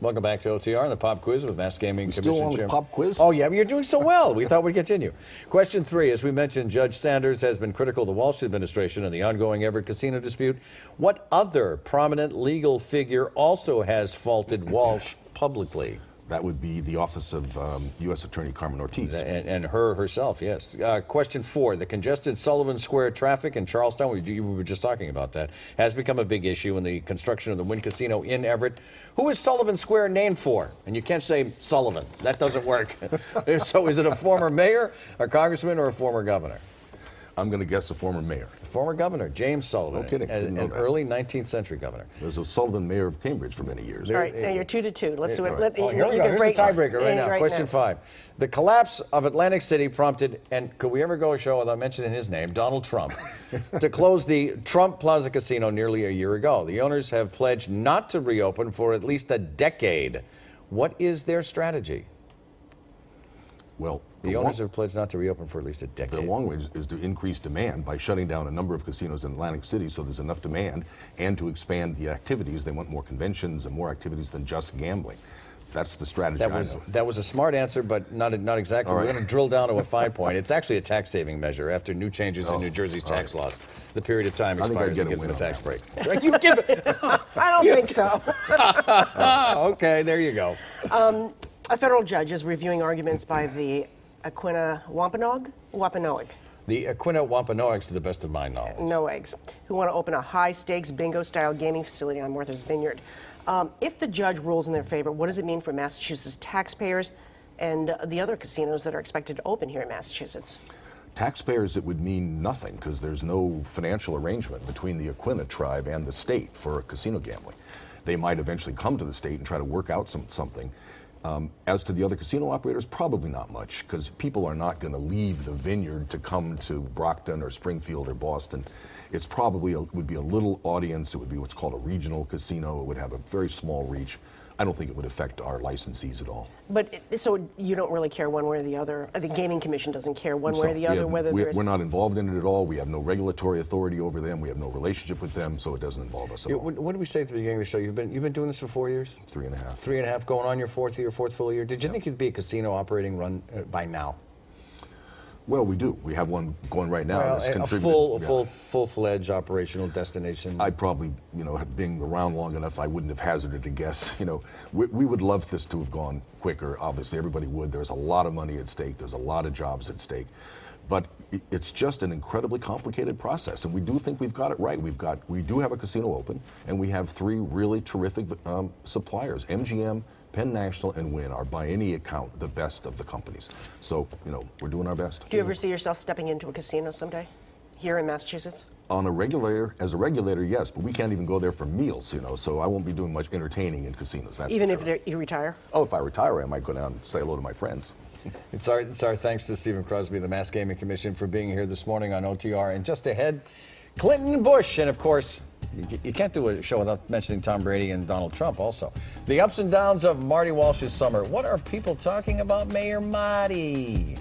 Welcome back to OTR and the Pop Quiz with Mass Gaming Commission Still on the Chairman. Pop Quiz? Oh, yeah, but you're doing so well. We thought we'd continue. Question 3. As we mentioned, Judge Sanders has been critical of the Walsh administration and the ongoing Everett casino dispute. What other prominent legal figure also has faulted Walsh publicly? That would be the office of U.S. Attorney Carmen Ortiz. And herself, yes. Question 4. The congested Sullivan Square traffic in Charlestown, we were just talking about that, has become a big issue in the construction of the Wynn Casino in Everett. Who is Sullivan Square named for? And you can't say Sullivan. That doesn't work. So is it a former mayor, a congressman, or a former governor? I'm going to guess a former mayor. Former governor, James Sullivan. No kidding. An early 19th century governor. There was a Sullivan mayor of Cambridge for many years. All right, now you're 2-2. Let's do it. Here we go. Here's the tiebreaker right now. Question 5. The collapse of Atlantic City prompted, and could we ever go a show without mentioning his name, Donald Trump, to close the Trump Plaza Casino nearly a year ago. The owners have pledged not to reopen for at least a decade. What is their strategy? Well, the owners have pledged not to reopen for at least a decade. The long range is to increase demand by shutting down a number of casinos in Atlantic City so there's enough demand, and to expand the activities. They want more conventions and more activities than just gambling. That's the strategy. That was a smart answer, but not exactly. We're going to drill down to a fine point. It's actually a tax-saving measure after new changes in New Jersey's tax laws. The period of time expires and gives them a tax break. You give it. I don't think so. Okay, there you go. A federal judge is reviewing arguments by the Wampanoag? The Aquinnah Wampanoags, to the best of my knowledge. No eggs. Who want to open a high-stakes bingo-style gaming facility on Martha's Vineyard. If the judge rules in their favor, what does it mean for Massachusetts taxpayers and the other casinos that are expected to open here in Massachusetts? Taxpayers, it would mean nothing because there's no financial arrangement between the Aquinnah tribe and the state for casino gambling. They might eventually come to the state and try to work out something. As to the other casino operators, probably not much, because people are not going to leave the Vineyard to come to Brockton or Springfield or Boston. It's probably would be a little audience. It would be what's called a regional casino. It would have a very small reach. I don't think it would affect our licensees at all. But so you don't really care one way or the other? The Gaming Commission doesn't care one way or the other whether there's... We're not involved in it at all. We have no regulatory authority over them. We have no relationship with them, so it doesn't involve us at all. What did we say at the beginning of the show? You've been doing this for 4 years? 3.5. 3.5, going on your fourth full year. Did you think you'd be a casino operating run by now? Well, we do. We have one going right now. Well, a full-fledged operational destination. I probably, being around long enough, I wouldn't have hazarded a guess. We would love this to have gone quicker. Obviously, everybody would. There's a lot of money at stake. There's a lot of jobs at stake. But it's just an incredibly complicated process, and we do think we've got it right. We do have a casino open, and we have 3 really terrific suppliers. MGM, Penn National, and Wynn are, by any account, the best of the companies. So, we're doing our best. Do you ever see yourself stepping into a casino someday, here in Massachusetts? As a regulator, yes, but we can't even go there for meals, so I won't be doing much entertaining in casinos. Even if you retire? Oh, if I retire, I might go down and say hello to my friends. It's our thanks to Stephen Crosby, the Mass Gaming Commission, for being here this morning on OTR. And just ahead, Clinton, Bush, and of course, you can't do a show without mentioning Tom Brady and Donald Trump also. The ups and downs of Marty Walsh's summer. What are people talking about Mayor Marty?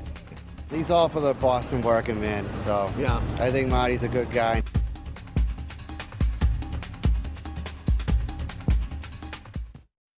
He's all for the Boston working man, so yeah. I think Marty's a good guy.